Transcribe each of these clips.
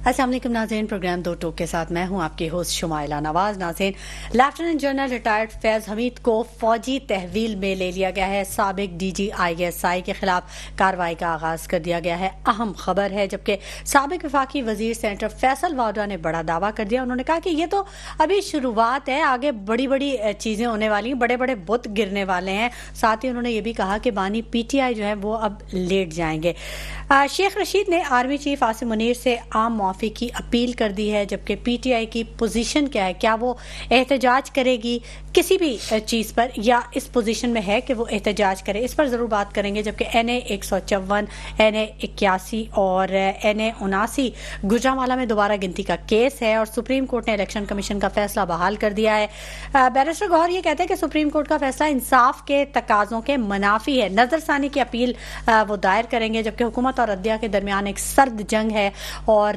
السلام علیکم ناظرین، پروگرام دو ٹوک کے ساتھ میں ہوں آپ کی ہوسٹ شمائلہ نواز۔ ناظرین، لیفٹیننٹ جنرل ریٹائرڈ فیض حمید کو فوجی تحویل میں لے لیا گیا ہے۔ سابق D G I S I کے خلاف کارروائی کا آغاز کر دیا گیا ہے، اہم خبر ہے۔ جبکہ سابق وفاقی وزیر سینٹر فیصل واوڈا نے بڑا دعویٰ کر دیا۔ انہوں نے کہا کہ یہ تو ابھی شروعات ہے، آگے بڑی بڑی چیزیں ہونے والی ہیں، بڑے بڑے بت گرنے والے ہیں۔ ساتھ ہی انہوں نے یہ بھی کہا کہ بانی پی ٹی آئی جو ہے وہ اب لیٹ جائیں گے۔ شیخ رشید نے آرمی چیف عاصم منیر سے عام معافی کی اپیل کر دی ہے۔ جبکہ پی ٹی آئی کی پوزیشن کیا ہے، کیا وہ احتجاج کرے گی کسی بھی چیز پر، یا اس پوزیشن میں ہے کہ وہ احتجاج کرے، اس پر ضرور بات کریں گے۔ جبکہ این اے 154، این اے 81 اور این اے 79 گجرانوالہ میں دوبارہ گنتی کا کیس ہے، اور سپریم کورٹ نے الیکشن کمیشن کا فیصلہ بحال کر دیا ہے۔ بیرسٹر گوہر یہ کہتے ہیں کہ سپریم کورٹ کا فیصلہ انصاف کے تقاضوں کے منافی ہے، نظر ثانی کی اپیل وہ دائر کریں گے۔ جبکہ حکومت اور عدلیہ کے درمیان ایک سرد جنگ ہے اور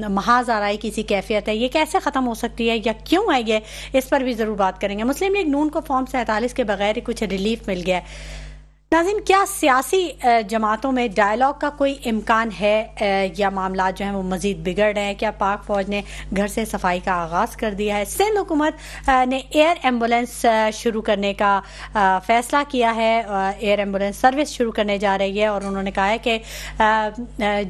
محاذ آرائی کی سی کیفیت ہے، یہ کیسے ختم ہو سکتی ہے یا کیوں ہے یہ، اس پر بھی ضرور بات کریں گے۔ مسلم لیگ نون کو فارم 47 کے بغیر ہی کچھ ریلیف مل گیا ہے۔ ناظرین، کیا سیاسی جماعتوں میں ڈائلاگ کا کوئی امکان ہے یا معاملات جو ہیں وہ مزید بگڑ رہے ہیں؟ کیا پاک فوج نے گھر سے صفائی کا آغاز کر دیا ہے؟ سندھ حکومت نے ایئر ایمبولینس شروع کرنے کا فیصلہ کیا ہے، ایئر ایمبولینس سروس شروع کرنے جا رہی ہے، اور انہوں نے کہا ہے کہ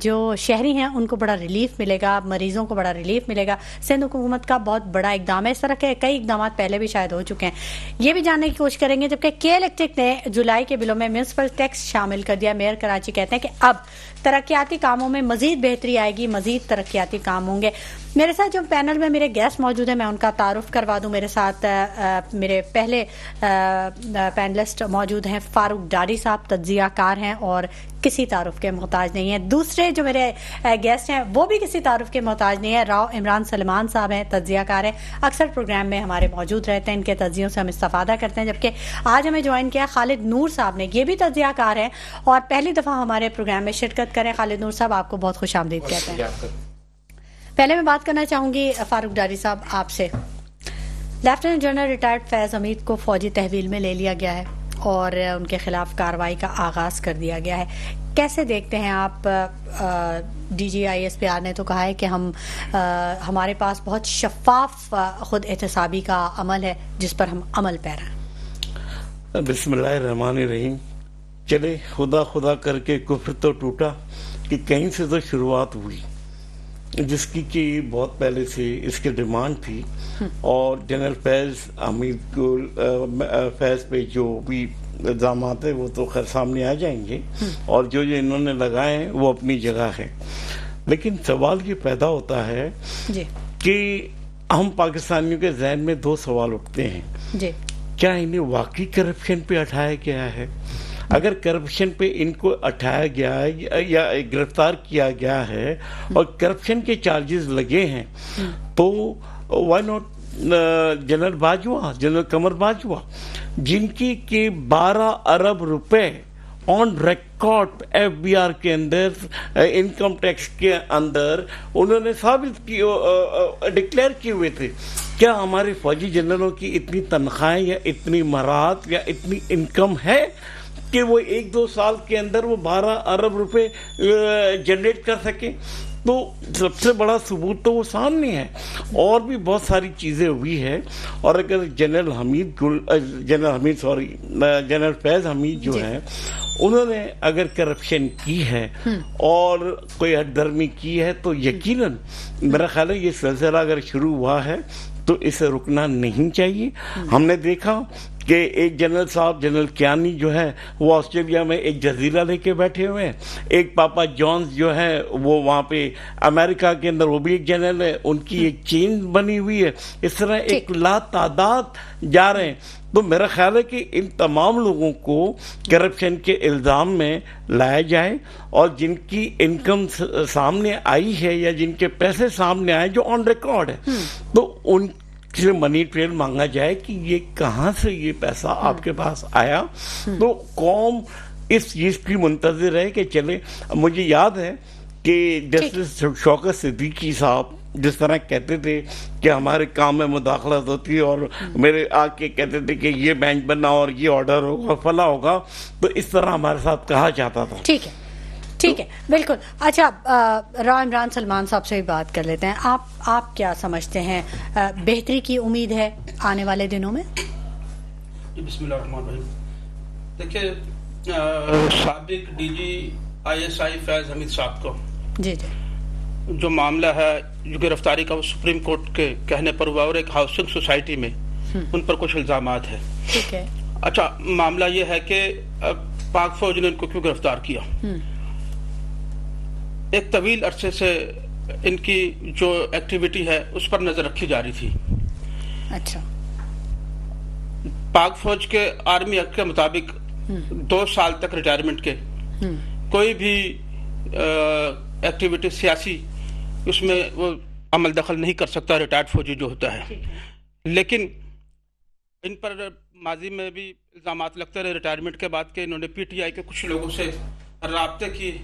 جو شہری ہیں ان کو بڑا ریلیف ملے گا، مریضوں کو بڑا ریلیف ملے گا۔ سندھ حکومت کا بہت بڑا اقدام ہے، اس طرح کے کئی اقدامات پہلے بھی شاید ہو چکے ہیں، یہ بھی جاننے کی کوشش کریں گے۔ جبکہ کے الیکٹرک نے جولائی کے بلوں میں میونسپل ٹیکس شامل کر دیا۔ میئر کراچی کہتے ہیں کہ اب ترقیاتی کاموں میں مزید بہتری آئے گی، مزید ترقیاتی کام ہوں گے۔ میرے ساتھ جو پینل میں میرے گیسٹ موجود ہیں میں ان کا تعارف کروا دوں۔ میرے ساتھ میرے پہلے پینلسٹ موجود ہیں فاروق ڈاری صاحب، تجزیہ کار ہیں اور کسی تعارف کے محتاج نہیں ہیں۔ دوسرے جو میرے گیسٹ ہیں وہ بھی کسی تعارف کے محتاج نہیں ہیں، راؤ عمران سلمان صاحب ہیں، تجزیہ کار ہیں، اکثر پروگرام میں ہمارے موجود رہتے ہیں، ان کے تجزیوں سے ہم استفادہ کرتے ہیں۔ جبکہ آج ہمیں جوائن کیا خالد نور صاحب نے، یہ بھی تجزیہ کار ہیں اور پہلی دفعہ ہمارے پروگرام میں شرکت کریں۔ خالد نور صاحب، آپ کو بہت خوش آمدید کہتے ہیں۔ پہلے میں بات کرنا چاہوں گی فاروق ڈاری صاحب آپ سے۔ لیفٹیننٹ جنرل ریٹائرڈ فیض حمید کو فوجی تحویل میں لے لیا گیا ہے اور ان کے خلاف کارروائی کا آغاز کر دیا گیا ہے، کیسے دیکھتے ہیں آپ؟ D G I S P R نے تو کہا ہے کہ ہمارے پاس بہت شفاف خود احتسابی کا عمل ہے جس پر ہم عمل پیرا ہیں۔ بسم اللہ الرحمن الرحیم۔ چلے خدا کر کے کفر تو ٹوٹا، کہ کہیں سے تو شروعات ہوئی، جس کی کہ بہت پہلے سے اس کی ڈیمانڈ تھی، اور جنرل فیض حمید کو فیض پہ جو بھی الزامات ہیں وہ تو خیر سامنے آ جائیں گے، اور جو انہوں نے لگائے ہیں وہ اپنی جگہ ہے۔ لیکن سوال یہ پیدا ہوتا ہے کہ ہم پاکستانیوں کے ذہن میں دو سوال اٹھتے ہیں، کیا انہیں واقعی کرپشن پہ اٹھایا گیا ہے؟ اگر کرپشن پہ ان کو اٹھایا گیا ہے یا گرفتار کیا گیا ہے اور کرپشن کے چارجز لگے ہیں، تو why not general Bajwa, general Qamar Bajwa, جن کی کہ 12 ارب روپے on record F B R کے اندر، انکم ٹیکس کے اندر انہوں نے ثابت ڈکلیئر کیے ہوئے تھے۔ کیا ہمارے فوجی جنرلوں کی اتنی تنخواہیں یا اتنی مراعات یا اتنی انکم ہے کہ وہ 1-2 سال کے اندر وہ 12 ارب روپے جنریٹ کر سکیں؟ تو سب سے بڑا ثبوت تو وہ سامنے ہے، اور بھی بہت ساری چیزیں ہوئی ہے۔ اور اگر جنرل فیض حمید جو ہیں انہوں نے اگر کرپشن کی ہے اور کوئی ہٹ درمی کی ہے، تو یقیناً میرا خیال ہے یہ سلسلہ اگر شروع ہوا ہے تو اسے رکنا نہیں چاہیے۔ ہم نے دیکھا کہ ایک جنرل صاحب، جنرل کیانی جو ہے وہ آسٹریلیا میں ایک جزیرہ لے کے بیٹھے ہوئے ہیں، ایک پاپا جونز جو ہے وہ وہاں پہ امریکہ کے اندر وہ بھی ایک جنرل ہے، ان کی ایک چین بنی ہوئی ہے، اس طرح ایک لا تعداد جا رہے ہیں۔ تو میرا خیال ہے کہ ان تمام لوگوں کو کرپشن کے الزام میں لایا جائے، اور جن کی انکم سامنے آئی ہے یا جن کے پیسے سامنے آئے جو آن ریکارڈ ہے، تو ان سے منی ٹریل مانگا جائے کہ یہ کہاں سے یہ پیسہ آپ کے پاس آیا۔ تو قوم اس چیز کی منتظر ہے کہ چلے۔ مجھے یاد ہے کہ جسٹس شوکت صدیقی صاحب جس طرح کہتے تھے کہ ہمارے کام میں مداخلت ہوتی ہے، اور میرے آ کے کہتے تھے کہ یہ بینچ بننا اور یہ آرڈر ہوگا فلاں ہوگا، تو اس طرح ہمارے ساتھ کہا جاتا تھا۔ ٹھیک ہے، ٹھیک ہے بالکل. اچھا راو عمران سلمان صاحب سے بھی بات کر لیتے ہیں. آپ کیا سمجھتے ہیں بہتری کی امید ہے آنے والے دنوں میں؟ بسم اللہ الرحمن الرحیم. دیکھیے سابق D G I S I فیض حمید صاحب کو جی جو معاملہ ہے جو گرفتاری کا وہ سپریم کورٹ کے کہنے پر ہوا اور ایک ہاؤسنگ سوسائٹی میں ان پر کچھ الزامات ہیں. ٹھیک ہے. اچھا معاملہ یہ ہے کہ پاک فوج نے ان کو کیوں گرفتار کیا. ایک طویل عرصے سے ان کی جو ایکٹیویٹی ہے اس پر نظر رکھی جا رہی تھی. اچھا. پاک فوج کے آرمی ایکٹ کے مطابق 2 سال تک ریٹائرمنٹ کے کوئی بھی ایکٹیویٹی سیاسی اس میں وہ عمل دخل نہیں کر سکتا ریٹائرڈ فوجی جو ہوتا ہے. لیکن ان پر ماضی میں بھی الزامات لگتے رہے ریٹائرمنٹ کے بعد کہ انہوں نے پی ٹی آئی کے کچھ لوگوں سے رابطے کیے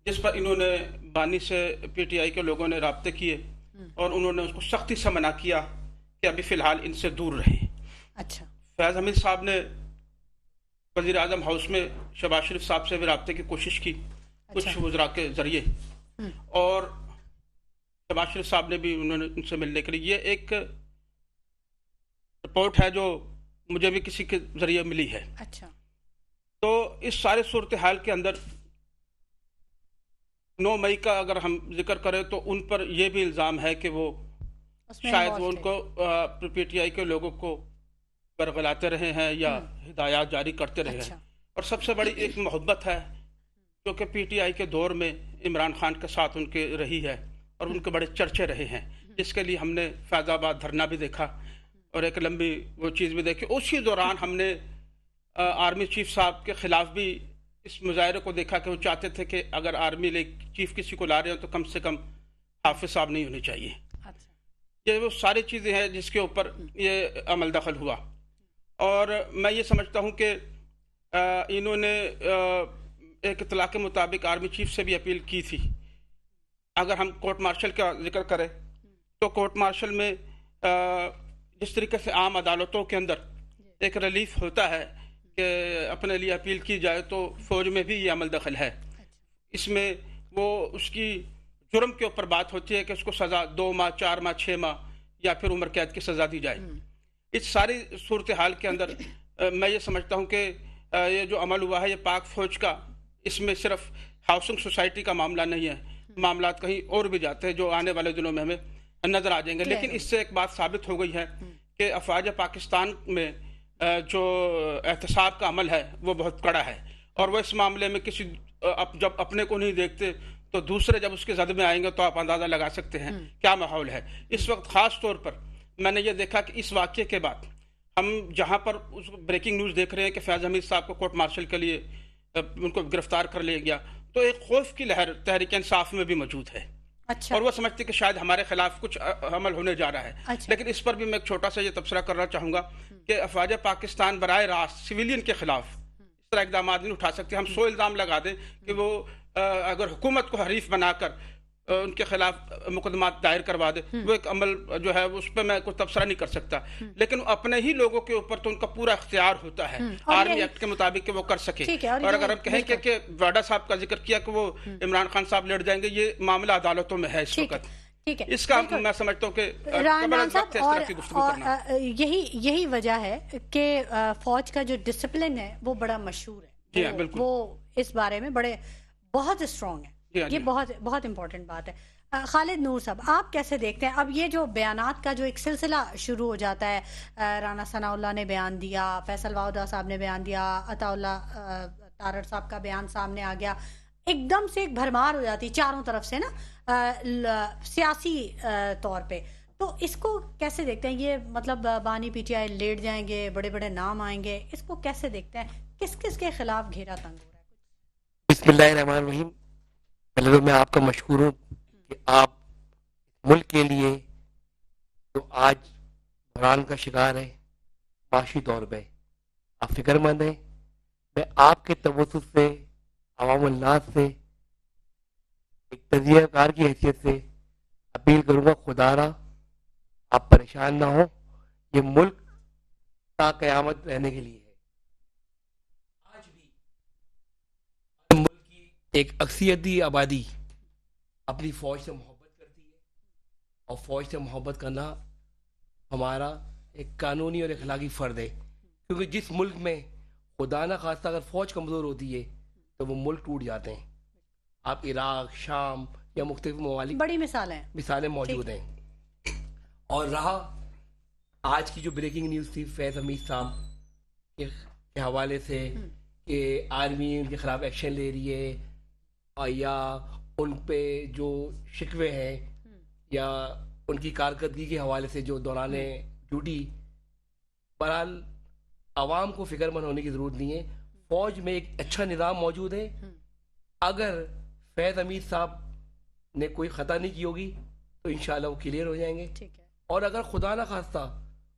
جس پر انہوں نے بانی سے پی ٹی آئی کے لوگوں نے رابطے کیے اور انہوں نے اس کو سختی سے منع کیا کہ ابھی فی الحال ان سے دور رہیں. اچھا. فیض حمید صاحب نے وزیر اعظم ہاؤس میں شہباز شریف صاحب سے بھی رابطے کی کوشش کی کچھ وزراء کے ذریعے اور شہباز شریف صاحب نے بھی انہوں نے ان سے ملنے کے لیے. یہ ایک رپورٹ ہے جو مجھے بھی کسی کے ذریعے ملی ہے. اچھا. تو اس سارے صورتحال کے اندر 9 مئی کا اگر ہم ذکر کریں تو ان پر یہ بھی الزام ہے کہ وہ شاید وہ ان کو پی ٹی آئی کے لوگوں کو برگلاتے رہے ہیں یا ہدایات جاری کرتے رہے ہیں. اور سب سے بڑی ایک محبت ہے جو کہ پی ٹی آئی کے دور میں عمران خان کے ساتھ ان کے رہی ہے اور ان کے بڑے چرچے رہے ہیں جس کے لیے ہم نے فیض آباد دھرنا بھی دیکھا اور ایک لمبی وہ چیز بھی دیکھی. اسی دوران ہم نے آرمی چیف صاحب کے خلاف بھی اس مظاہرے کو دیکھا کہ وہ چاہتے تھے کہ اگر آرمی چیف کسی کو لا رہے ہیں تو کم سے کم حافظ صاحب نہیں ہونے چاہیے. یہ وہ ساری چیزیں ہیں جس کے اوپر یہ عمل دخل ہوا. اور میں یہ سمجھتا ہوں کہ انہوں نے ایک اطلاع کے مطابق آرمی چیف سے بھی اپیل کی تھی. اگر ہم کورٹ مارشل کا ذکر کریں تو کورٹ مارشل میں جس طریقے سے عام عدالتوں کے اندر ایک ریلیف ہوتا ہے کہ اپنے لیے اپیل کی جائے تو فوج میں بھی یہ عمل دخل ہے. اس میں وہ اس کی جرم کے اوپر بات ہوتی ہے کہ اس کو سزا 2 ماہ 4 ماہ 6 ماہ یا پھر عمر قید کی سزا دی جائے. اس ساری صورتحال کے اندر میں یہ سمجھتا ہوں کہ یہ جو عمل ہوا ہے یہ پاک فوج کا اس میں صرف ہاؤسنگ سوسائٹی کا معاملہ نہیں ہے. معاملات کہیں اور بھی جاتے ہیں جو آنے والے دنوں میں ہمیں نظر آ جائیں گے. لیکن اس سے ایک بات ثابت ہو گئی ہے کہ افواج پاکستان میں جو احتساب کا عمل ہے وہ بہت کڑا ہے اور وہ اس معاملے میں کسی جب اپنے کو نہیں دیکھتے تو دوسرے جب اس کے زد میں آئیں گے تو آپ اندازہ لگا سکتے ہیں کیا ماحول ہے اس وقت. خاص طور پر میں نے یہ دیکھا کہ اس واقعے کے بعد ہم جہاں پر اس بریکنگ نیوز دیکھ رہے ہیں کہ فیض حمید صاحب کو کورٹ مارشل کے لیے ان کو گرفتار کر لیا گیا تو ایک خوف کی لہر تحریک انصاف میں بھی موجود ہے. اچھا. اور وہ سمجھتے کہ شاید ہمارے خلاف کچھ عمل ہونے جا رہا ہے. اچھا. لیکن اس پر بھی میں ایک چھوٹا سا یہ تبصرہ کرنا چاہوں گا کہ افواج پاکستان براہ راست سویلین کے خلاف اس طرح اقدامات نہیں اٹھا سکتے. ہم 100 الزام لگا دیں کہ وہ اگر حکومت کو حریف بنا کر ان کے خلاف مقدمات دائر کروا دے وہ ایک عمل جو ہے اس پہ میں کوئی تبصرہ نہیں کر سکتا. لیکن اپنے ہی لوگوں کے اوپر تو ان کا پورا اختیار ہوتا ہے آرمی ایکٹ کے مطابق کہ وہ کر سکے. اور اگر ہم کہیں کہ واڈا صاحب کا ذکر کیا کہ وہ عمران خان صاحب لڑ جائیں گے یہ معاملہ عدالتوں میں ہے اس وقت. اس کا میں سمجھتا ہوں کہ یہی وجہ ہے کہ فوج کا جو ڈسپلن ہے وہ بڑا مشہور ہے. وہ اس بارے میں بہت اسٹرانگ ہے. یہ بہت امپورٹنٹ بات ہے. خالد نور صاحب آپ کیسے دیکھتے ہیں اب یہ جو بیانات کا جو ایک سلسلہ شروع ہو جاتا ہے؟ رانا ثناء اللہ نے بیان دیا, فیصل واؤدہ صاحب نے بیان دیا, عطا اللہ تارڑ صاحب کا بیان سامنے آ گیا, ایک دم سے ایک بھرمار ہو جاتی چاروں طرف سے نا سیاسی طور پہ. تو اس کو کیسے دیکھتے ہیں؟ یہ مطلب بانی پی ٹی آئی لیٹ جائیں گے, بڑے بڑے نام آئیں گے, اس کو کیسے دیکھتے ہیں؟ کس کس کے خلاف گھیرا تنگ ہو رہا ہے؟ بسم اللہ الرحمن الرحیم. پہلے تو میں آپ کا مشکور ہوں کہ آپ ملک کے لیے جو آج بحران کا شکار ہے معاشی طور پہ آپ فکر مند ہیں. میں آپ کے توسط سے عوام الناس سے ایک تجزیہ کار کی حیثیت سے اپیل کروں گا خدا را آپ پریشان نہ ہوں. یہ ملک تا قیامت رہنے کے لیے ہے. آج بھی ملک کی ایک اکثریتی آبادی اپنی فوج سے محبت کرتی ہے، اور فوج سے محبت کرنا ہمارا ایک قانونی اور اخلاقی فرض ہے، کیونکہ جس ملک میں خدا نہ خواستہ اگر فوج کمزور ہوتی ہے تو وہ ملک ٹوٹ جاتے ہیں. آپ عراق، شام یا مختلف ممالک بڑی مثالیں موجود ہیں. اور رہا آج کی جو بریکنگ نیوز تھی فیض حمید صاحب کے حوالے سے کہ آرمی ان کے خلاف ایکشن لے رہی ہے، یا ان پہ جو شکوے ہیں یا ان کی کارکردگی کے حوالے سے جو دوران ڈیوٹی، بہرحال عوام کو فکر مند ہونے کی ضرورت نہیں ہے. فوج میں ایک اچھا نظام موجود ہے. اگر فیض حمید صاحب نے کوئی خطا نہیں کی ہوگی تو انشاءاللہ وہ کلیئر ہو جائیں گے، اور اگر خدا نہ خواستہ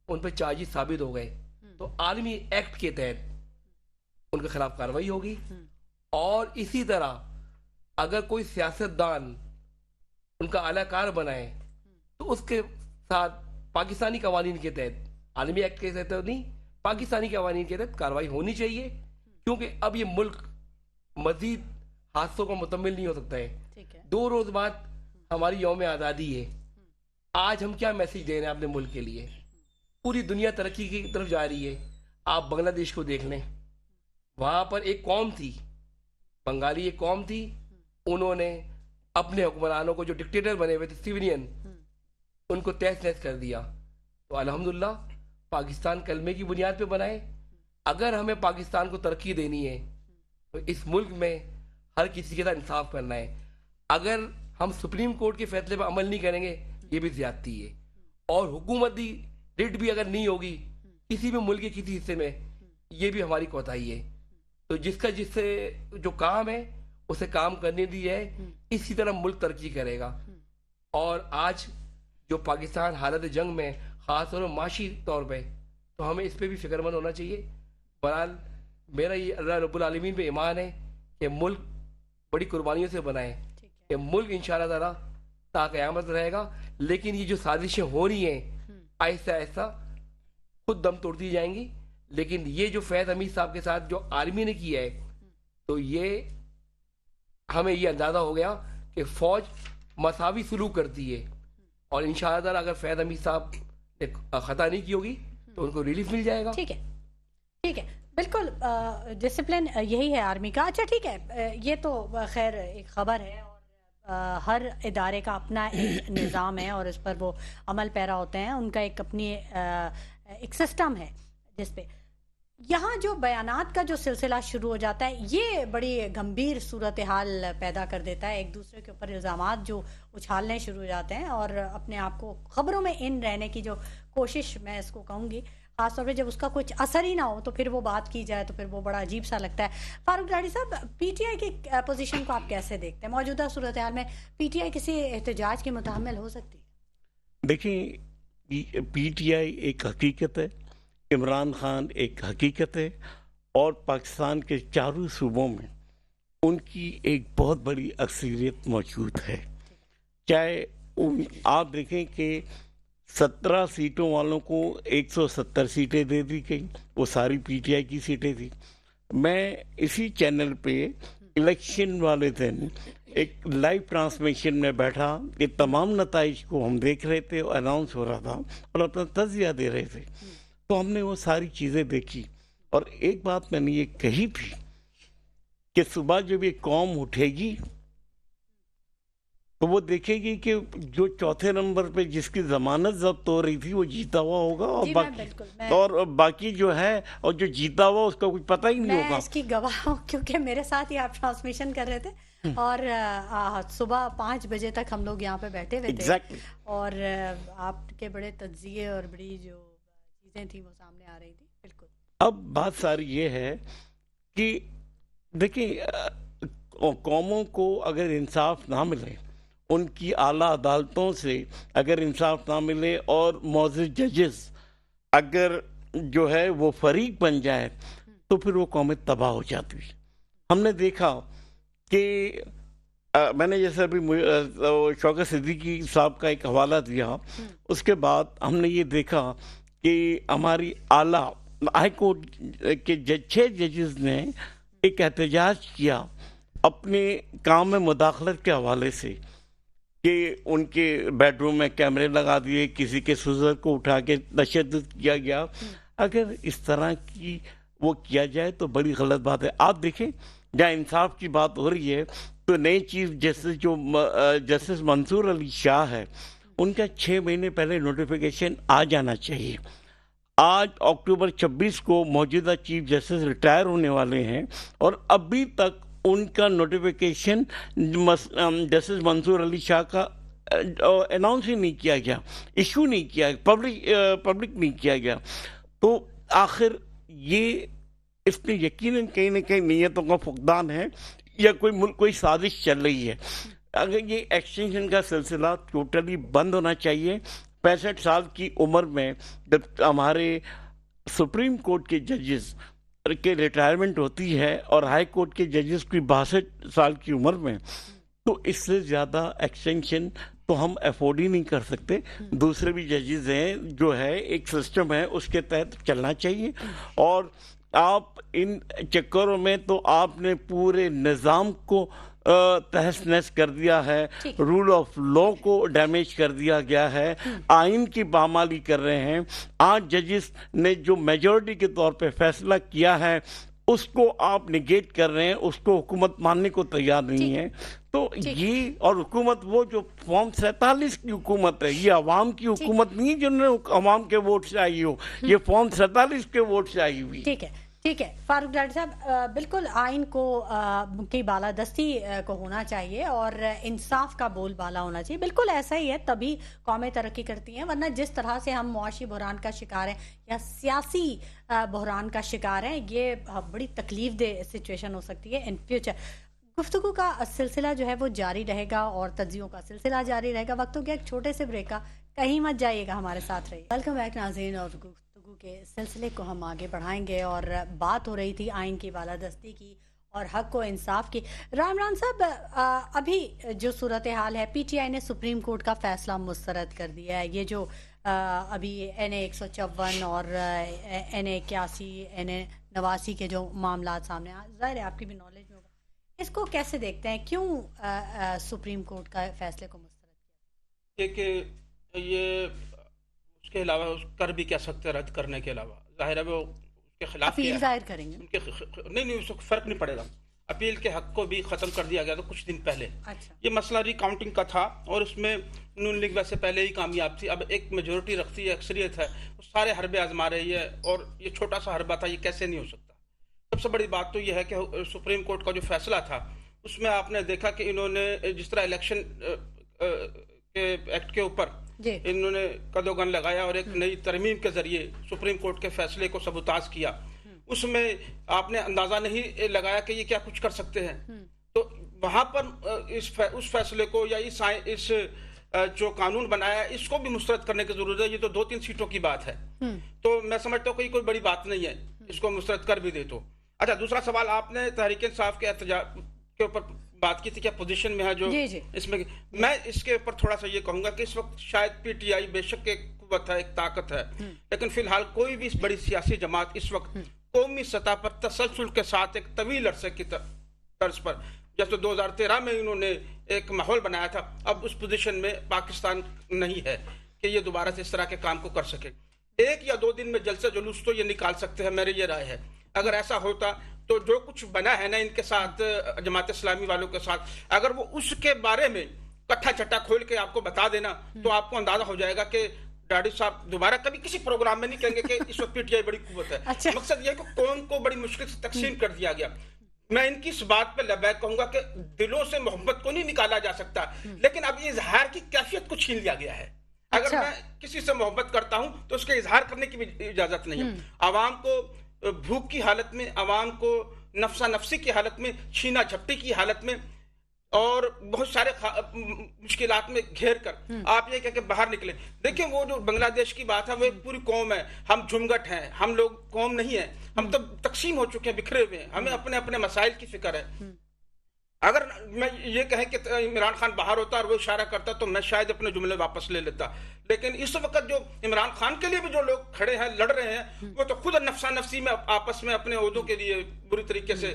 ان پہ چارجز ثابت ہو گئے تو عالمی ایکٹ کے تحت ان کے خلاف کارروائی ہوگی. اور اسی طرح اگر کوئی سیاستدان ان کا اعلی کار بنائے تو اس کے ساتھ پاکستانی قوانین کے تحت، عالمی ایکٹ کے تحت نہیں، پاکستانی قوانین کے تحت کارروائی ہونی چاہیے، کیونکہ اب یہ ملک مزید حادثوں کو مکمل نہیں ہو سکتا ہے. 2 روز بعد ہماری یوم آزادی ہے. آج ہم کیا میسج دے رہے ہیں اپنے ملک کے لیے؟ پوری دنیا ترقی کی طرف جا رہی ہے. آپ بنگلہ دیش کو دیکھ لیں، وہاں پر ایک قوم تھی، بنگالی ایک قوم تھی، انہوں نے اپنے حکمرانوں کو جو ڈکٹیٹر بنے ہوئے تھے سیویلین، ان کو تہس نہس کر دیا. تو الحمدللہ پاکستان کلمے کی بنیاد پہ بنائے. اگر ہمیں پاکستان کو ترقی دینی ہے تو اس ملک میں ہر کسی کے ساتھ انصاف کرنا ہے. اگر ہم سپریم کورٹ کے فیصلے پہ عمل نہیں کریں گے یہ بھی زیادتی ہے. اور حکومتی ریٹ بھی اگر نہیں ہوگی کسی بھی ملک کے کسی حصے میں، یہ بھی ہماری کوتاہی ہے. تو جس سے جو کام ہے اسے کام کرنے دی ہے، اسی طرح ملک ترقی کرے گا. اور آج جو پاکستان حالت جنگ میں خاص طور پر معاشی طور پہ، تو ہمیں اس پہ بھی فکر مند ہونا چاہیے. بہرحال میرا یہ اللہ رب العالمین پہ ایمان ہے کہ ملک بڑی قربانیوں سے بنائے، کہ ملک انشاءاللہ تعالی تا قیامت رہے گا. لیکن یہ جو سازشیں ہو رہی ہیں آہستہ آہستہ خود دم توڑتی جائیں گی. لیکن یہ جو فیض حمید صاحب کے ساتھ جو آرمی نے کیا ہے، تو یہ ہمیں یہ اندازہ ہو گیا کہ فوج مساوی سلوک کرتی ہے. اور انشاءاللہ تعالی اگر فیض حمید صاحب نے خطا نہیں کی ہوگی تو ان کو ریلیف مل جائے گا. ٹھیک ہے بالکل. ڈسپلن یہی ہے آرمی کا. اچھا ٹھیک ہے، یہ تو خیر ایک خبر ہے، اور ہر ادارے کا اپنا ایک نظام ہے اور اس پر وہ عمل پیرا ہوتے ہیں. ان کا ایک اپنی ایک سسٹم ہے جس پہ یہاں جو بیانات کا جو سلسلہ شروع ہو جاتا ہے یہ بڑی گمبھیر صورتحال پیدا کر دیتا ہے. ایک دوسرے کے اوپر الزامات جو اچھالنے شروع ہو جاتے ہیں اور اپنے آپ کو خبروں میں ان رہنے کی جو کوشش میں اس کو کہوں گی، خاص طور پہ جب اس کا کچھ اثر ہی نہ ہو تو پھر وہ بات کی جائے تو پھر وہ بڑا عجیب سا لگتا ہے. فاروق لاڑی صاحب، پی ٹی آئی کی پوزیشن کو آپ کیسے دیکھتے ہیں؟ موجودہ صورتحال میں پی ٹی آئی کسی احتجاج کی متحمل ہو سکتی ہے؟ دیکھیں، پی ٹی آئی ایک حقیقت ہے، عمران خان ایک حقیقت ہے، اور پاکستان کے چاروں صوبوں میں ان کی ایک بہت بڑی اکثریت موجود ہے. چاہے آپ دیکھیں کہ 17 سیٹوں والوں کو 170 سیٹیں دے دی گئی، وہ ساری پی ٹی آئی کی سیٹیں تھیں. میں اسی چینل پہ الیکشن والے دن ایک لائیو ٹرانسمیشن میں بیٹھا، یہ تمام نتائج کو ہم دیکھ رہے تھے، اناؤنس ہو رہا تھا اور اپنا تجزیہ دے رہے تھے. تو ہم نے وہ ساری چیزیں دیکھی، اور ایک بات میں نے یہ کہی تھی کہ صبح جب یہ قوم اٹھے گی تو وہ دیکھے گی کہ جو چوتھے نمبر پہ جس کی ضمانت ضبط ہو رہی تھی وہ جیتا ہوا ہوگا، اور باقی جو ہے اور جو جیتا ہوا اس کا کچھ پتہ ہی نہیں ہوگا. میں اس کی گواہ ہوں کیونکہ میرے ساتھ ہی آپ ٹرانسمیشن کر رہے تھے اور صبح 5 بجے تک ہم لوگ یہاں پہ بیٹھے ہوئے تھے، اور آپ کے بڑے تجزیے اور بڑی جو چیزیں تھیں وہ سامنے آ رہی تھی. بالکل. اب بات ساری یہ ہے کہ دیکھیں، قوموں کو اگر انصاف نہ ملے، ان کی اعلیٰ عدالتوں سے اگر انصاف نہ ملے، اور معزز ججز اگر جو ہے وہ فریق بن جائے تو پھر وہ قومیں تباہ ہو جاتی. ہم نے دیکھا کہ میں نے جیسے ابھی شوکت صدیقی صاحب کا ایک حوالہ دیا، اس کے بعد ہم نے یہ دیکھا کہ ہماری اعلیٰ ہائی کورٹ کے 6 ججز نے ایک احتجاج کیا اپنے کام میں مداخلت کے حوالے سے کہ ان کے بیڈ روم میں کیمرے لگا دیے, کسی کے سوزر کو اٹھا کے تشدد کیا گیا, اگر اس طرح کی وہ کیا جائے تو بڑی غلط بات ہے. آپ دیکھیں جہاں انصاف کی بات ہو رہی ہے تو نئی چیف جسٹس جو جسٹس منصور علی شاہ ہے, ان کا 6 مہینے پہلے نوٹیفیکیشن آ جانا چاہیے. آج اکتوبر 26 کو موجودہ چیف جسٹس ریٹائر ہونے والے ہیں اور ابھی تک ان کا نوٹیفیکیشن جسٹس منصور علی شاہ کا اناؤنس ہی نہیں کیا گیا, ایشو نہیں کیا, پبلک نہیں کیا گیا. تو آخر یہ اس میں یقیناً کہیں نہ کہیں نیتوں کا فقدان ہے یا کوئی سازش چل رہی ہے. اگر یہ ایکسٹینشن کا سلسلہ ٹوٹلی بند ہونا چاہیے. 65 سال کی عمر میں جب ہمارے سپریم کورٹ کے ججز کے ریٹائرمنٹ ہوتی ہے اور ہائی کورٹ کے ججز کی 62 سال کی عمر میں, تو اس سے زیادہ ایکسٹینشن تو ہم افورڈ ہی نہیں کر سکتے. دوسرے بھی ججز ہیں, جو ہے ایک سسٹم ہے اس کے تحت چلنا چاہیے. اور آپ ان چکروں میں تو آپ نے پورے نظام کو تہس نہس کر دیا ہے, رول آف لا کو ڈیمیج کر دیا گیا ہے, آئین کی پامالی کر رہے ہیں. 8 ججز نے جو میجورٹی کے طور پہ فیصلہ کیا ہے اس کو آپ نگیٹ کر رہے ہیں, اس کو حکومت ماننے کو تیار نہیں ہے. تو یہ اور حکومت وہ جو فارم 47 کی حکومت ہے, یہ عوام کی حکومت نہیں جنہوں نے عوام کے ووٹ سے آئی ہو, یہ فارم 47 کے ووٹ سے آئی ہوئی. ٹھیک ہے فاروق ڈاٹر صاحب, بالکل آئین کو کی بالادستی کو ہونا چاہیے اور انصاف کا بول بالا ہونا چاہیے. بالکل ایسا ہی ہے, تبھی قومیں ترقی کرتی ہیں. ورنہ جس طرح سے ہم معاشی بحران کا شکار ہیں یا سیاسی بحران کا شکار ہیں, یہ بڑی تکلیف دہ سچویشن ہو سکتی ہے ان فیوچر. گفتگو کا سلسلہ جو ہے وہ جاری رہے گا اور تجزیوں کا سلسلہ جاری رہے گا. وقت ہو گیا ایک چھوٹے سے بریک کا, کہیں مت جائیے گا, ہمارے ساتھ رہیے. ویلکم بیک ناظرین, اور گفتگو کے سلسلے کو ہم آگے بڑھائیں گے. اور بات ہو رہی تھی آئین کی بالادستی کی اور حق و انصاف کی. عمران صاحب, ابھی جو صورتحال ہے, پی ٹی آئی نے سپریم کورٹ کا فیصلہ مسترد کر دیا ہے. یہ جو ابھی NA 154 اور NA 81 NA 89 کے جو معاملات سامنے آ, ظاہر ہے آپ کی بھی نالج میں ہوگا, اس کو کیسے دیکھتے ہیں؟ کیوں سپریم کورٹ کا فیصلے کو مسترد کیا؟ کہ یہ اس کے علاوہ کر بھی کیا سکتے رد کرنے کے علاوہ, ظاہر ہے وہ اس کے خلاف اپیل ظاہر کریں گے. نہیں, اس کو فرق نہیں پڑے گا. اپیل کے حق کو بھی ختم کر دیا گیا تھا کچھ دن پہلے. یہ مسئلہ ریکاؤنٹنگ کا تھا اور اس میں نون لیگ ویسے پہلے ہی کامیاب تھی. اب ایک میجورٹی رکھتی ہے, اکثریت ہے, وہ سارے حربے آزما رہی ہے اور یہ چھوٹا سا حربہ تھا, یہ کیسے نہیں ہو سکتا. سب سے بڑی بات تو یہ ہے کہ سپریم کورٹ کا جو فیصلہ تھا اس میں آپ نے دیکھا کہ انہوں نے جس طرح الیکشن کے ایکٹ کے اوپر انہوں نے قدغن لگایا اور ایک نئی ترمیم کے ذریعے سپریم کورٹ کے فیصلے کو سبوتاژ کیا, اس میں آپ نے اندازہ نہیں لگایا کہ یہ کیا کچھ کر سکتے ہیں. تو وہاں پر اس فیصلے کو یا اس جو قانون بنایا ہے اس کو بھی مسترد کرنے کی ضرورت ہے. یہ تو 2-3 سیٹوں کی بات ہے, تو میں سمجھتا ہوں کہ کوئی بڑی بات نہیں ہے, اس کو مسترد کر بھی دے تو. اچھا, دوسرا سوال آپ نے تحریک انصاف کے احتجاج کے اوپر بات کی تھی, کیا پوزیشن میں ہے جو اس میں میں اس کے اوپر تھوڑا سا یہ کہوں گا کہ اس وقت شاید پی ٹی آئی بے شک ایک قوت ہے, ایک طاقت ہے, لیکن فی الحال کوئی بھی بڑی سیاسی جماعت اس وقت قومی سطح پر تسلسل کے ساتھ ایک طویل عرصے کی طرز پر, جیسے 2013 میں انہوں نے ایک ماحول بنایا تھا, اب اس پوزیشن میں پاکستان نہیں ہے کہ یہ دوبارہ سے اس طرح کے کام کو کر سکے. 1 یا 2 دن میں جلسہ جلوس تو یہ نکال سکتے ہیں, میری یہ رائے ہے. اگر ایسا ہوتا تو جو کچھ بنا ہے نا ان کے ساتھ, جماعت اسلامی والوں کے ساتھ, اگر وہ اس کے بارے میں کٹھا چٹا کھول کے آپ کو بتا دینا تو آپ کو اندازہ ہو جائے گا کہ ڈاڈی صاحب دوبارہ کبھی کسی پروگرام میں نہیں کہیں گے کہ اس وقت پی ٹی آئی بڑی قوت ہے. مقصد یہ ہے کہ قوم کو بڑی مشکل سے تقسیم کر دیا گیا. میں ان کی اس بات پہ لبیک کہوں گا کہ دلوں سے محبت کو نہیں نکالا جا سکتا, لیکن اب یہ اظہار کی کیفیت کو چھین لیا گیا ہے. اگر میں کسی سے محبت کرتا ہوں تو اس کے اظہار کرنے کی بھی اجازت نہیں ہے. عوام کو بھوک کی حالت میں, عوام کو نفسا نفسی کی حالت میں, چھینا جھپٹی کی حالت میں اور بہت سارے مشکلات میں گھیر کر آپ یہ کہہ کہ باہر نکلے. دیکھیں وہ جو بنگلہ دیش کی بات ہے وہ ایک پوری قوم ہے, ہم جھمگٹ ہیں, ہم لوگ قوم نہیں ہیں, ہم تو تقسیم ہو چکے ہیں, بکھرے ہوئے ہیں, ہمیں اپنے اپنے مسائل کی فکر ہے. اگر میں یہ کہیں کہ عمران خان باہر ہوتا اور وہ اشارہ کرتا تو میں شاید اپنے جملے واپس لے لیتا, لیکن اس وقت جو عمران خان کے لیے بھی جو لوگ کھڑے ہیں, لڑ رہے ہیں, وہ تو خود نفسا نفسی میں آپس میں اپنے عہدوں کے لیے بری طریقے سے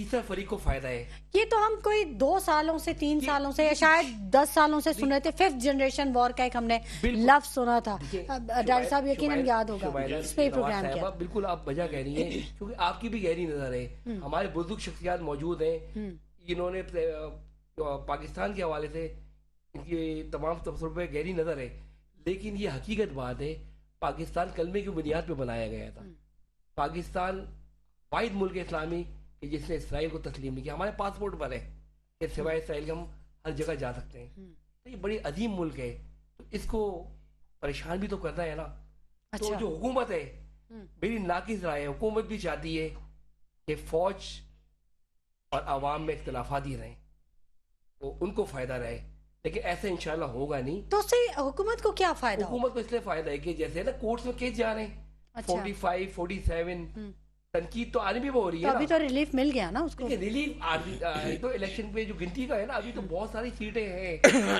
تیسرا فریق کو فائدہ ہے. یہ تو ہم کوئی 2 سالوں سے 3 سالوں سے یا شاید 10 سالوں سے سن رہے تھے. 5th جنریشن وار کا ایک ہم نے لفظ سنا تھا. ڈاکٹر صاحب یقیناً یاد ہوگا اس پہ پروگرام کیا. بالکل آپ وجہ کہہ رہی ہیں کیونکہ آپ کی بھی گہری نظر ہے. ہمارے بزرگ شخصیات موجود ہیں جنہوں نے پاکستان کے حوالے سے ان کی تمام تبصروں پہ گہری نظر ہے. لیکن یہ حقیقت بات ہے پاکستان کلمے کی بنیاد پہ بنایا گیا تھا. پاکستان واحد ملک اسلامی کہ جس نے اسرائیل کو تسلیم نہیں کیا. ہمارے پاسپورٹ پر ہے کہ سوائے اسرائیل کے ہم ہر جگہ جا سکتے ہیں. یہ بڑی عظیم ملک ہے تو اس کو پریشان بھی تو کرنا ہے نا. تو جو حکومت ہے میری ناقص رائے ہے حکومت بھی چاہتی ہے کہ فوج اور عوام میں اختلافات ہی رہیں تو ان کو فائدہ رہے. لیکن ایسا انشاءاللہ ہوگا نہیں. تو اس سے حکومت کو کیا فائدہ؟ حکومت کو اس لیے فائدہ ہے کہ جیسے نا کورٹس میں کیس جا رہے ہیں 45 47 تنقید تو آنے بھی ہو رہی ہے. ابھی تو ریلیف مل گیا نا اس کو. ریلیف تو الیکشن پہ جو گنتی کا ہے نا ابھی تو بہت ساری سیٹیں ہیں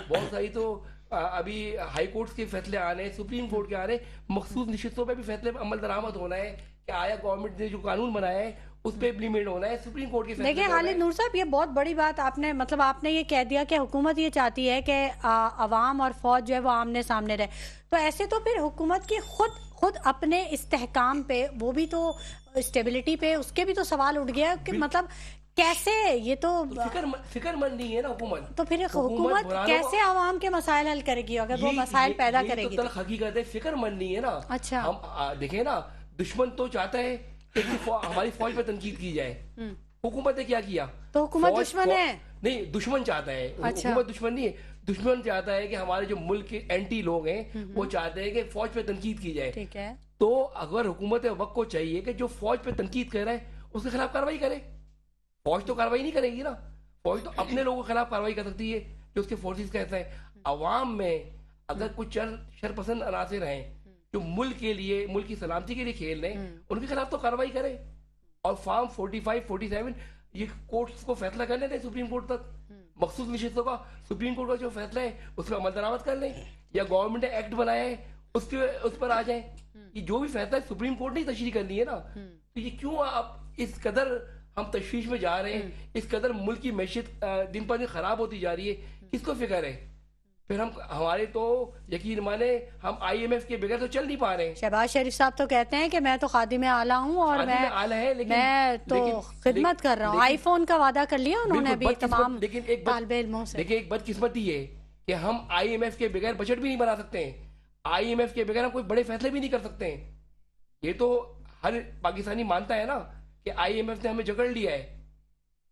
بہت ساری تو ابھی ہائی کورٹس کے فیصلے آنے ہیں سپریم کورٹ کے آ رہے ہیں. مخصوص نشستوں پہ بھی فیصلے عمل درآمد ہونا ہے کہ آیا گورنمنٹ نے جو قانون بنایا ہے اس پہ امپلیمنٹ ہونا ہے. سپریم کورٹ کے فیصلے. دیکھیں خالد نور صاحب یہ بہت بڑی بات آپ نے مطلب آپ نے یہ کہہ دیا کہ حکومت یہ چاہتی ہے کہ عوام اور فوج جو ہے وہ آمنے سامنے رہے. تو ایسے تو پھر حکومت کی خود اپنے استحکام پہ وہ بھی تو اسٹیبلٹی پہ اس کے بھی تو سوال اٹھ گیا کہ مطلب کیسے یہ تو فکر مند نہیں ہے نا حکومت. تو پھر حکومت کیسے عوام کے مسائل حل کرے گی اگر وہ مسائل پیدا کرے گی؟ حقیقت ہے فکر مند نہیں ہے نا. اچھا ہم دیکھیں نا دشمن تو چاہتا ہے کہ ہماری فوج پہ تنقید کی جائے. حکومت نے کیا کیا؟ تو حکومت دشمن ہے نہیں دشمن چاہتا ہے. حکومت دشمن نہیں ہے. دشمن چاہتا ہے کہ ہمارے جو ملک کے اینٹی لوگ ہیں وہ چاہتے ہیں کہ فوج پہ تنقید کی جائے. ٹھیک ہے. تو اگر حکومت وقت کو چاہیے کہ جو فوج پہ تنقید کر رہا ہے اس کے خلاف کاروائی کرے. فوج تو کاروائی نہیں کرے گی نا. فوج تو اپنے لوگوں کے خلاف کاروائی کر سکتی ہے جو اس کے فورسز کہتا ہے. عوام میں اگر کچھ شرپسند عناصر ہیں جو ملک کے لیے ملک کی سلامتی کے لیے کھیل رہے ہیں ان کے خلاف تو کاروائی کرے. اور فارم 45 47 یہ کورٹس کو فیصلہ کرنے دیں سپریم کورٹ تک. مخصوص نشستوں کا سپریم کورٹ کا جو فیصلہ ہے اس پہ عمل درآمد کر لیں یا گورنمنٹ نے ایکٹ بنایا ہے اس پر آ جائیں. یہ جو بھی فیصلہ ہے سپریم کورٹ نے تشریح کرنی ہے نا. تو یہ کیوں آپ اس قدر ہم تشویش میں جا رہے ہیں اس قدر ملک کی معیشت دن پر دن خراب ہوتی جا رہی ہے. کس کو فکر ہے؟ پھر ہمارے تو یقین مانے ہم IMF کے بغیر تو چل نہیں پا رہے ہیں. شہباز شریف صاحب تو کہتے ہیں کہ میں تو خادم اعلیٰ ہوں اور میں تو خدمت کر رہا ہوں. آئی فون کا وعدہ کر لیا انہوں نے ابھی تمام طالب علموں سے. لیکن ایک بدقسمتی ہے کہ ہم IMF کے بغیر بجٹ بھی نہیں بنا سکتے ہیں. IMF کے بغیر ہم کوئی بڑے فیصلے بھی نہیں کر سکتے ہیں. یہ تو ہر پاکستانی مانتا ہے نا کہ IMF نے ہمیں جکڑ لیا ہے.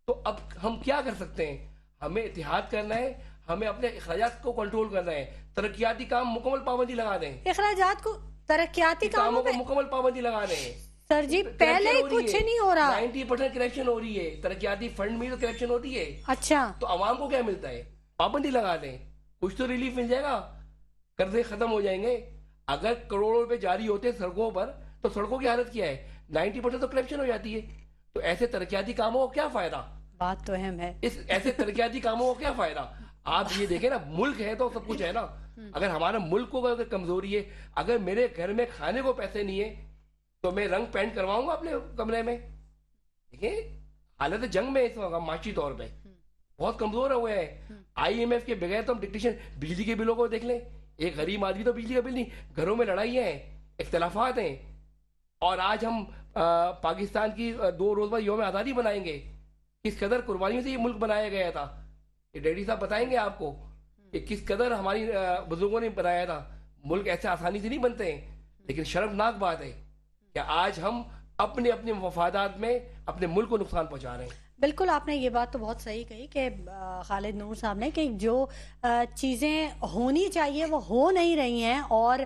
تو اب ہم کیا کر سکتے ہیں؟ ہمیں اتحاد کرنا ہے. ہمیں اپنے اخراجات کو کنٹرول کرنا ہے. ترقیاتی کام مکمل پابندی لگا دیں. اخراجات کو ترقیاتی کاموں کو مکمل پابندی لگا دیں. سر جی پہلے ہی کچھ نہیں ہو رہا. 90% کریکشن ہو رہی ہے. ترقیاتی فنڈ میں تو کریکشن ہوتی ہے. اچھا تو عوام کو کیا ملتا ہے؟ پابندی لگا دیں. کچھ تو ریلیف مل جائے گا. قرضے ختم ہو جائیں گے. اگر کروڑوں روپے جاری ہوتے سڑکوں پر تو سڑکوں کی حالت کیا ہے؟ 90% تو کرپشن ہو جاتی ہے. تو ایسے ترقیاتی کاموں کو کیا فائدہ؟ بات تو اہم ہے. ایسے ترقیاتی کاموں کو کیا فائدہ؟ آپ یہ دیکھیں نا ملک ہے تو سب کچھ ہے نا. اگر ہمارا ملک کو اگر کمزوری ہے اگر میرے گھر میں کھانے کو پیسے نہیں ہے تو میں رنگ پینٹ کرواؤں گا اپنے کمرے میں. دیکھیں حالت جنگ میں اس وقت معاشی طور پہ بہت کمزور ہوئے ہیں. IMF کے بغیر تو ہم ڈکٹیشن بجلی کے بلوں کو دیکھ لیں. ایک غریب آدمی تو بجلی کا بل نہیں. گھروں میں لڑائیاں ہیں اختلافات ہیں. اور آج ہم پاکستان کی 2 روز بعد یوم آزادی بنائیں گے. کس قدر قربانیوں سے یہ ملک بنایا گیا تھا. یہ ڈیڈی صاحب بتائیں گے آپ کو کہ کس قدر ہماری بزرگوں نے بنایا تھا. ملک ایسے آسانی سے نہیں بنتے ہیں. لیکن شرمناک بات ہے کہ آج ہم اپنے مفادات میں اپنے ملک کو نقصان پہنچا رہے ہیں. بالکل آپ نے یہ بات تو بہت صحیح کہی کہ خالد نور صاحب نے کہ جو چیزیں ہونی چاہیے وہ ہو نہیں رہی ہیں اور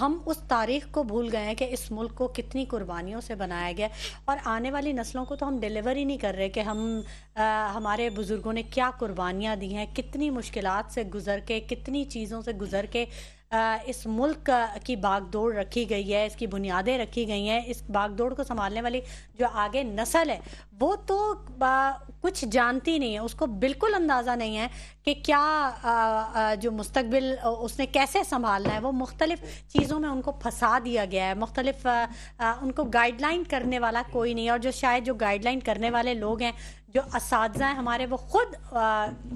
ہم اس تاریخ کو بھول گئے ہیں کہ اس ملک کو کتنی قربانیوں سے بنایا گیا اور آنے والی نسلوں کو تو ہم ڈیلیور ہی نہیں کر رہے کہ ہمارے بزرگوں نے کیا قربانیاں دی ہیں, کتنی مشکلات سے گزر کے, کتنی چیزوں سے گزر کے اس ملک کی باغ دوڑ رکھی گئی ہے، اس کی بنیادیں رکھی گئی ہیں، اس باغ دوڑ کو سنبھالنے والی جو آگے نسل ہے وہ تو کچھ جانتی نہیں ہے، اس کو بالکل اندازہ نہیں ہے کہ کیا جو مستقبل اس نے کیسے سنبھالنا ہے. وہ مختلف چیزوں میں ان کو پھنسا دیا گیا ہے، مختلف ان کو گائیڈ لائن کرنے والا کوئی نہیں. اور جو شاید جو گائیڈ لائن کرنے والے لوگ ہیں، جو اساتذہ ہیں ہمارے، وہ خود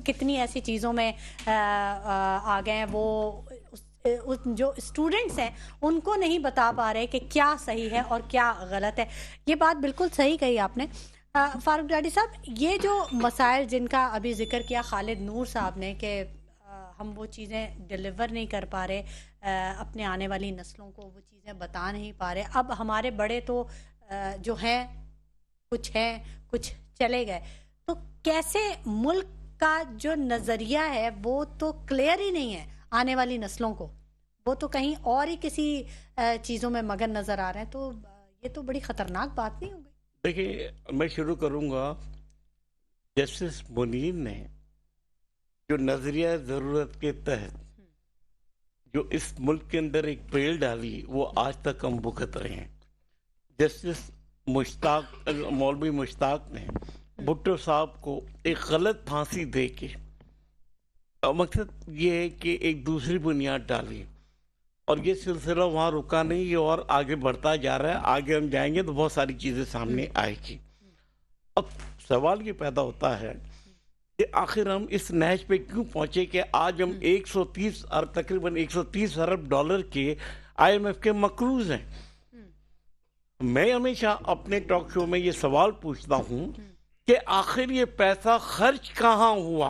کتنی ایسی چیزوں میں آ گئے ہیں. وہ جو اسٹوڈنٹس ہیں ان کو نہیں بتا پا رہے کہ کیا صحیح ہے اور کیا غلط ہے. یہ بات بالکل صحیح کہی آپ نے. فاروق ڈاڈی صاحب، یہ جو مسائل جن کا ابھی ذکر کیا خالد نور صاحب نے کہ ہم وہ چیزیں ڈیلیور نہیں کر پا رہے، اپنے آنے والی نسلوں کو وہ چیزیں بتا نہیں پا رہے. اب ہمارے بڑے تو جو ہیں کچھ چلے گئے، تو کیسے ملک کا جو نظریہ ہے وہ تو کلیئر ہی نہیں ہے آنے والی نسلوں کو، وہ تو کہیں اور ہی کسی چیزوں میں مگن نظر آ رہے ہیں. تو یہ تو بڑی خطرناک بات نہیں ہو گئی؟ دیکھیے، میں شروع کروں گا. جسٹس منیر نے جو نظریہ ضرورت کے تحت جو اس ملک کے اندر ایک پیل ڈالی، وہ آج تک ہم بھگت رہے ہیں. جسٹس مولوی مشتاق نے بھٹو صاحب کو ایک غلط پھانسی دے کے، مقصد یہ ہے کہ ایک دوسری بنیاد ڈالی، اور یہ سلسلہ وہاں رکا نہیں، یہ اور آگے بڑھتا جا رہا ہے. آگے ہم جائیں گے تو بہت ساری چیزیں سامنے آئے گی. اب سوال یہ پیدا ہوتا ہے کہ آخر ہم اس نہج پہ کیوں پہنچے کہ آج ہم تقریباً 130 ارب ڈالر کے IMF کے مقروض ہیں. میں ہمیشہ اپنے ٹاک شو میں یہ سوال پوچھتا ہوں کہ آخر یہ پیسہ خرچ کہاں ہوا؟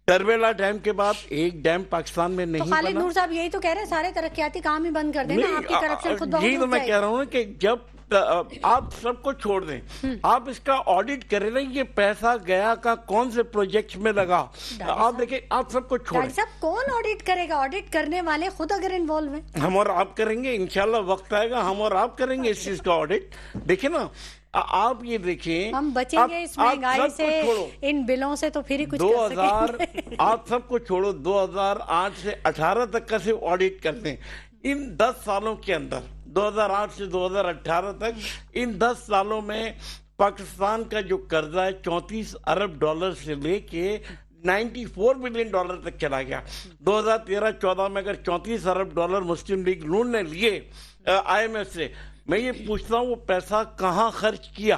کربلا ڈیم کے بعد ایک ڈیم پاکستان میں نہیں بنا. خالد نور صاحب یہی تو کہہ رہے ہیں سارے ترقیاتی کام ہی بند کر دیں نا، آپ کی کرپشن خود بخود. یہی تو میں کہہ رہا ہوں کہ جب آپ سب کو چھوڑ دیں، آپ اس کا آڈٹ کریں نا، یہ پیسہ گیا کا کون سے پروجیکٹس میں لگا. آپ دیکھیں، آپ سب کو چھوڑیں. صاحب کون آڈٹ کرے گا؟ آڈٹ کرنے والے خود اگر انوالو ہیں. ہم اور آپ کریں گے انشاءاللہ، وقت آئے گا ہم اور آپ کریں گے اس چیز کا آڈٹ. دیکھیں نا، آپ یہ دیکھیں، ہم بچیں گے اس مہنگائی سے، ان بلوں سے، تو پھر ہی کچھ کر سکیں گے. آپ سب کو چھوڑو، 2008 سے 18 تک کا صرف آڈٹ کرتے ہیں. ان 10 سالوں کے اندر، 2008 سے 2018 تک، ان 10 سالوں میں پاکستان کا جو قرضہ ہے 34 ارب ڈالر سے لے کے 94 بلین ڈالر تک چلا گیا. 2013-14 میں اگر 34 ارب ڈالر مسلم لیگ نون نے لیے IMF سے، میں یہ پوچھتا ہوں وہ پیسہ کہاں خرچ کیا؟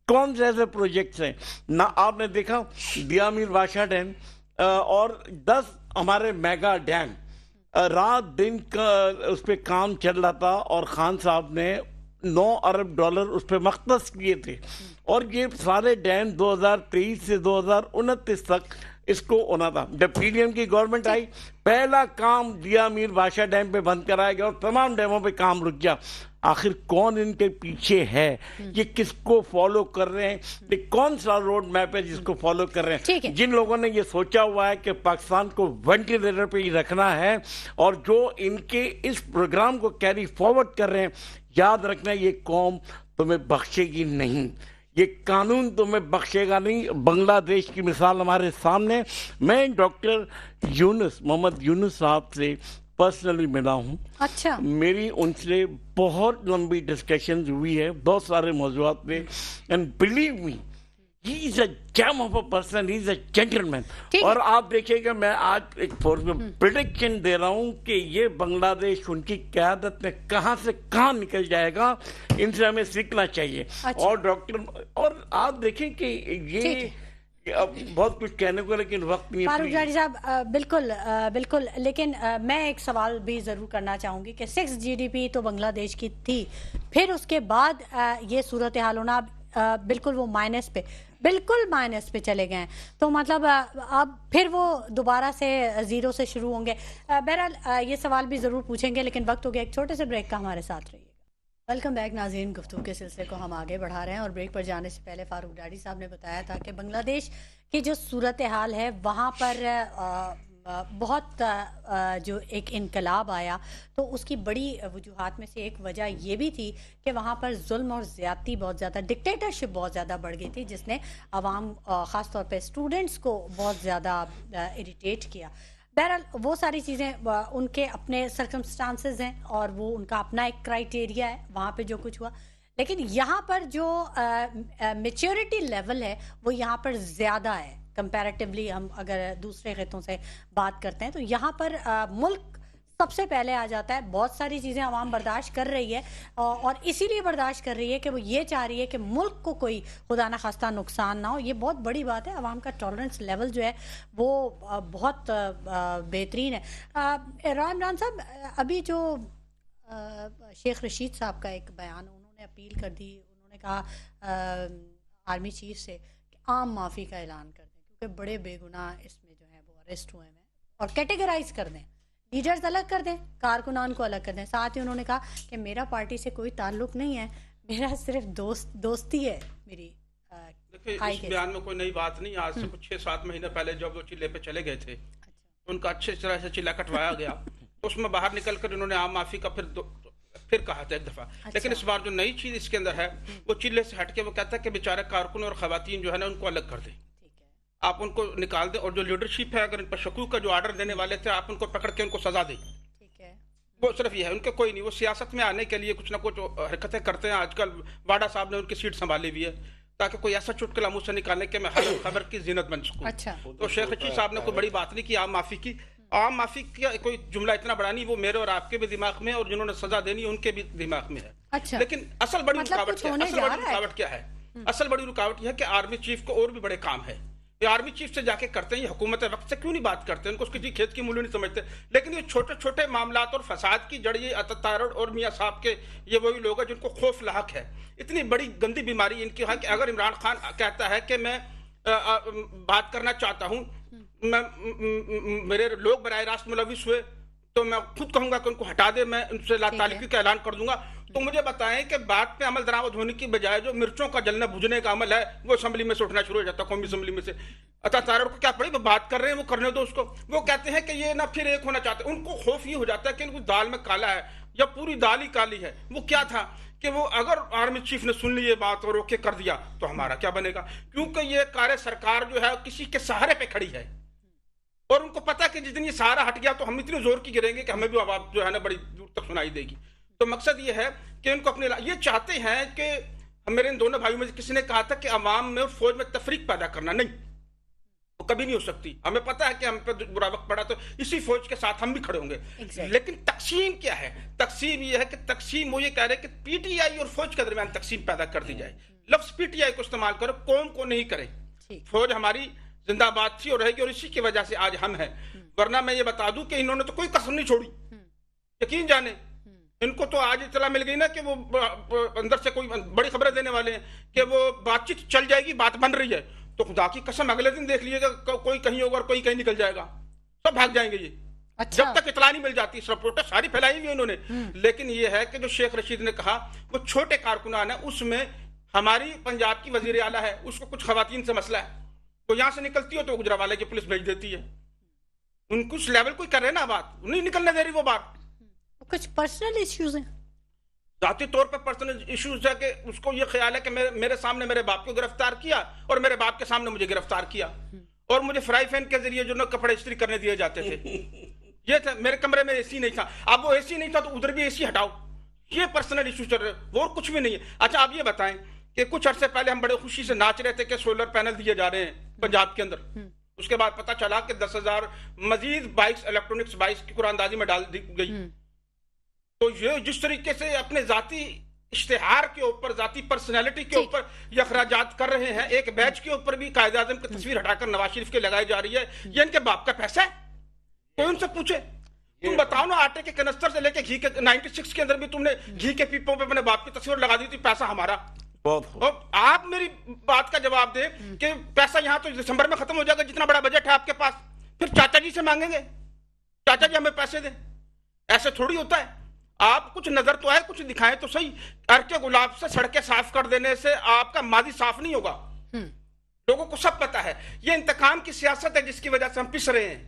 کون سے ایسے پروجیکٹس ہیں؟ نہ آپ نے دیکھا دیا میر بادشاہ ڈیم اور 10 ہمارے میگا ڈیم، رات دن کا اس پہ کام چل رہا تھا، اور خان صاحب نے 9 ارب ڈالر اس پہ مختص کیے تھے. اور یہ سارے ڈیم 2023 سے 2029 تک اس کو ہونا تھا. جب PDM کی گورنمنٹ آئی، پہلا کام دیا میر بادشاہ ڈیم پہ بند کرایا گیا اور تمام ڈیموں پہ کام رک گیا. آخر کون ان کے پیچھے ہے؟ یہ کس کو فالو کر رہے ہیں؟ یہ کون سا روڈ میپ ہے جس کو فالو کر رہے ہیں؟ جن لوگوں نے یہ سوچا ہوا ہے کہ پاکستان کو وینٹیلیٹر پہ ہی رکھنا ہے، اور جو ان کے اس پروگرام کو کیری فارورڈ کر رہے ہیں، یاد رکھنا یہ قوم تمہیں بخشے گی نہیں، یہ قانون تمہیں بخشے گا نہیں. بنگلہ دیش کی مثال ہمارے سامنے. میں ڈاکٹر محمد یونس صاحب سے پرسنلی ملا ہوں. اچھا. میری ان سے بہت لمبی ڈسکشنز ہوئی ہے بہت سارے موضوعات پہ. And believe me, he is a gem of a person, he is a gentleman. اور آپ دیکھیے کہ میں آج ایک پریڈکشن دے رہا ہوں کہ یہ بنگلہ دیش ان کی قیادت میں کہاں سے کہاں نکل جائے گا. ان سے ہمیں سیکھنا چاہیے. اور ڈاکٹر، اور آپ دیکھیں کہ یہ اب بہت کچھ کہنے کو لیکن وقت نہیں. فاروق ڈاڈی صاحب بالکل، لیکن میں ایک سوال بھی ضرور کرنا چاہوں گی کہ 6 GDP تو بنگلہ دیش کی تھی، پھر اس کے بعد یہ صورتحال ہونا، بالکل وہ مائنس پہ چلے گئے ہیں. تو مطلب اب پھر وہ دوبارہ سے زیرو سے شروع ہوں گے. بہرحال یہ سوال بھی ضرور پوچھیں گے، لیکن وقت ہو گیا ایک چھوٹے سے بریک کا. ہمارے ساتھ رہیے. ویلکم بیک ناظرین. گفتگو کے سلسلے کو ہم آگے بڑھا رہے ہیں، اور بریک پر جانے سے پہلے فاروق ڈاڈی صاحب نے بتایا تھا کہ بنگلہ دیش کی جو صورتحال ہے وہاں پر بہت جو ایک انقلاب آیا، تو اس کی بڑی وجوہات میں سے ایک وجہ یہ بھی تھی کہ وہاں پر ظلم اور زیادتی بہت زیادہ، ڈکٹیٹرشپ بہت زیادہ بڑھ گئی تھی، جس نے عوام خاص طور پہ اسٹوڈنٹس کو بہت زیادہ اریٹیٹ کیا. بہرحال وہ ساری چیزیں ان کے اپنے سرکمسٹانسز ہیں اور وہ ان کا اپنا ایک کرائٹیریا ہے وہاں پہ جو کچھ ہوا، لیکن یہاں پر جو میچیورٹی لیول ہے وہ یہاں پر زیادہ ہے کمپیریٹیولی. ہم اگر دوسرے خطوں سے بات کرتے ہیں تو یہاں پر ملک سب سے پہلے آ جاتا ہے. بہت ساری چیزیں عوام برداشت کر رہی ہے اور اسی لیے برداشت کر رہی ہے کہ وہ یہ چاہ رہی ہے کہ ملک کو کوئی خدا نہ خواستہ نقصان نہ ہو. یہ بہت بڑی بات ہے. عوام کا ٹالرنس لیول جو ہے وہ بہت بہترین ہے. عمران صاحب، ابھی جو شیخ رشید صاحب کا ایک بیان انہوں نے اپیل کر دی، انہوں نے کہا آرمی چیف سے کہ عام معافی کا اعلان کر دیں کیونکہ بڑے بے گناہ اس میں جو ہیں وہ اریسٹ ہوئے ہیں، اور کیٹیگرائز کر دیں، لیڈرز الگ کر دیں، کارکنان کو الگ کر دیں. ساتھ ہی انہوں نے کہا کہ میرا پارٹی سے کوئی تعلق نہیں ہے، میرا صرف دوستی ہے میری. دیکھیں اس بیان میں کوئی نئی بات نہیں. آج سے کچھ 6-7 مہینے پہلے جب وہ چلے پہ چلے گئے تھے ان کا اچھے طرح سے چلا کٹوایا گیا، اس میں باہر نکل کر انہوں نے عام معافی کا پھر کہا تھا ایک دفعہ. لیکن اس بار جو نئی چیز اس کے اندر ہے وہ چلے سے ہٹ کے وہ کہتا ہے کہ بیچارے کارکن اور خواتین جو ہے نا ان کو الگ کر دیں، آپ ان کو نکال دیں، اور جو لیڈرشپ ہے اگر ان پر شکوک کا جو آرڈر دینے والے تھے آپ ان کو پکڑ کے ان کو سزا دیں. وہ صرف یہ ہے، ان کے کوئی نہیں. وہ سیاست میں آنے کے لیے کچھ نہ کچھ حرکتیں کرتے ہیں. آج کل واڈا صاحب نے ان کی سیٹ سنبھالی ہوئی ہے تاکہ کوئی ایسا چٹکلا منہ سے نکالنے کہ میں ہر خبر کی زینت بن سکوں. تو شیخ رشید صاحب نے کوئی بڑی بات نہیں کی عام معافی کی. عام معافی کا کوئی جملہ اتنا بڑا نہیں، وہ میرے اور آپ کے بھی دماغ میں اور جنہوں نے سزا دینی ہے ان کے بھی دماغ میں ہے. لیکن اصل بڑی رکاوٹ کیا ہے؟ اصل بڑی رکاوٹ یہ ہے کہ آرمی چیف کو اور بھی بڑے کام ہے. یہ آرمی چیف سے جا کے کرتے ہیں، یہ حکومت وقت سے کیوں نہیں بات کرتے؟ ان کو اس کی کھیت کی مولی نہیں سمجھتے. لیکن یہ چھوٹے چھوٹے معاملات اور فساد کی جڑ یہ اتاتارڑ اور میاں صاحب کے یہ وہی لوگ ہیں جن کو خوف لاحق ہے. اتنی بڑی گندی بیماری ان کی ہے کہ اگر عمران خان کہتا ہے کہ میں بات کرنا چاہتا ہوں، میرے لوگ براہ راست ملوث ہوئے تو میں خود کہوں گا کہ ان کو ہٹا دے، میں ان سے لا تعلقی کا اعلان کر دوں گا. تو مجھے بتائیں کہ بات پہ عمل درآمد ہونے کی بجائے جو مرچوں کا جلنا بجھنے کا عمل ہے وہ اسمبلی میں سے اٹھنا شروع ہو جاتا ہے، قومی اسمبلی میں سے. اتاتارڑ کو کیا پڑی، وہ بات کر رہے ہیں، وہ کرنے دو اس کو. وہ کہتے ہیں کہ یہ نہ پھر ایک ہونا چاہتے ہیں. ان کو خوف یہ ہو جاتا ہے کہ ان کو دال میں کالا ہے یا پوری دال ہی کالی ہے. وہ کیا تھا کہ وہ اگر آرمی چیف نے سن لی یہ بات اور اوکے کر دیا تو ہمارا کیا بنے گا؟ کیونکہ یہ کار سرکار جو ہے کسی کے سہارے پہ کھڑی ہے اور ان کو پتا کہ جس دن یہ سہارا ہٹ گیا تو ہم اتنے زور کی گریں گے کہ ہمیں بھی آواز جو ہے نا بڑی دور تک سنائی دے گی. تو مقصد یہ ہے کہ ان کو اپنے یہ چاہتے ہیں کہ میرے ان دونوں بھائیوں میں کسی نے کہا تھا کہ عوام میں اور فوج میں تفریق پیدا کرنا، نہیں، وہ کبھی نہیں ہو سکتی. ہمیں پتا ہے کہ ہم پہ برا وقت پڑا تو اسی فوج کے ساتھ ہم بھی کھڑے ہوں گے. لیکن تقسیم کیا ہے؟ تقسیم یہ ہے کہ تقسیم وہ یہ کہہ رہے کہ پی ٹی آئی اور فوج کے درمیان تقسیم پیدا کر دی جائے. لفظ پی ٹی آئی کو استعمال کرو، قوم کو نہیں کرے. فوج ہماری زندہ باد تھی اور رہے گی اور اسی کی وجہ سے آج ہم ہیں. ورنہ میں یہ بتا دوں کہ انہوں نے تو کوئی قسم نہیں چھوڑی. یقین جانے ان کو تو آج اطلاع مل گئی نا کہ وہ اندر سے کوئی بڑی خبریں دینے والے ہیں کہ وہ بات چیت چل جائے گی، بات بن رہی ہے. تو خدا کی قسم اگلے دن دیکھ لیے گا کوئی کہیں ہوگا اور کوئی کہیں نکل جائے گا، سب بھاگ جائیں گے. یہ جب تک اطلاع نہیں مل جاتی. اس رپورٹیں ساری پھیلائی ہوئی انہوں نے. لیکن یہ ہے کہ جو شیخ رشید نے کہا وہ چھوٹے کارکنان ہیں، اس میں ہماری پنجاب کی وزیر اعلیٰ ہے، اس کو کچھ خواتین سے مسئلہ ہے، تو یہاں سے نکلتی ہو تو گجرانوالے کی پولیس بھیج دیتی ہے. ان کچھ لیول کوئی کر رہے نا بات، نہیں نکلنے دے رہی وہ بات. کچھ پرسنل ایشوز ہیں، ذاتی طور پر پرسنل ایشوز ہے کہ اس کو یہ خیال ہے کہ میرے سامنے میرے باپ کو گرفتار کیا اور میرے باپ کے سامنے مجھے گرفتار کیا اور مجھے فرائی فین کے ذریعے جو نا کپڑے استری کرنے دیے جاتے تھے. یہ تھا میرے کمرے میں اے سی نہیں تھا، اب وہ اے سی نہیں تھا تو ادھر بھی اے سی ہٹاؤ. یہ پرسنل ایشو چل رہے، وہ اور کچھ بھی نہیں ہے. اچھا آپ یہ بتائیں کہ کچھ عرصے پہلے ہم بڑے خوشی سے ناچ رہے تھے کہ سولر پینل دیے جا رہے ہیں پنجاب کے اندر. اس کے بعد پتہ چلا کہ 10,000 مزید بائکس، الیکٹرونکس بائکس کی قرآن اندازی میں ڈال دی گئی. تو یہ جس طریقے سے اپنے ذاتی اشتہار کے اوپر، ذاتی پرسنالٹی کے اوپر یہ اخراجات کر رہے ہیں، ایک بیچ کے اوپر بھی قائد اعظم کی تصویر ہٹا کر نواز شریف کے لگائی جا رہی ہے. یہ ان کے باپ کا پیسہ ہے؟ کوئی ان سے پوچھے. تم بتاؤ نا، آٹے کے کنستر سے لے کے گھی کے 96 کے اندر بھی تم نے گھی کے پیپوں پہ اپنے باپ کی تصویر لگا دی تھی. پیسہ ہمارا. اور آپ میری بات کا جواب دیں کہ پیسہ یہاں تو دسمبر میں ختم ہو جائے گا، جتنا بڑا بجٹ ہے آپ کے پاس، پھر چاچا جی سے مانگیں گے، چاچا جی ہمیں پیسے دیں. ایسے تھوڑی ہوتا ہے. آپ کچھ نظر تو آئے، کچھ دکھائیں تو صحیح. ارکے گلاب سے سڑکیں صاف کر دینے سے آپ کا ماضی صاف نہیں ہوگا. لوگوں کو سب پتا ہے. یہ انتقام کی سیاست ہے جس کی وجہ سے ہم پس رہے ہیں،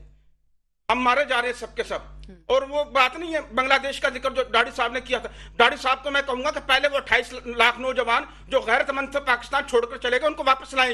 ہم مارے جا رہے ہیں سب کے سب. اور وہ بات نہیں ہے بنگلہ دیش کا ذکر جو ڈاڑی صاحب نے کیا تھا. ڈاڑی صاحب کو میں کہوں گا کہ پہلے وہ 28 لاکھ نوجوان جو غیرت مند سے پاکستان چھوڑ کر چلے گئے ان کو واپس لائیں.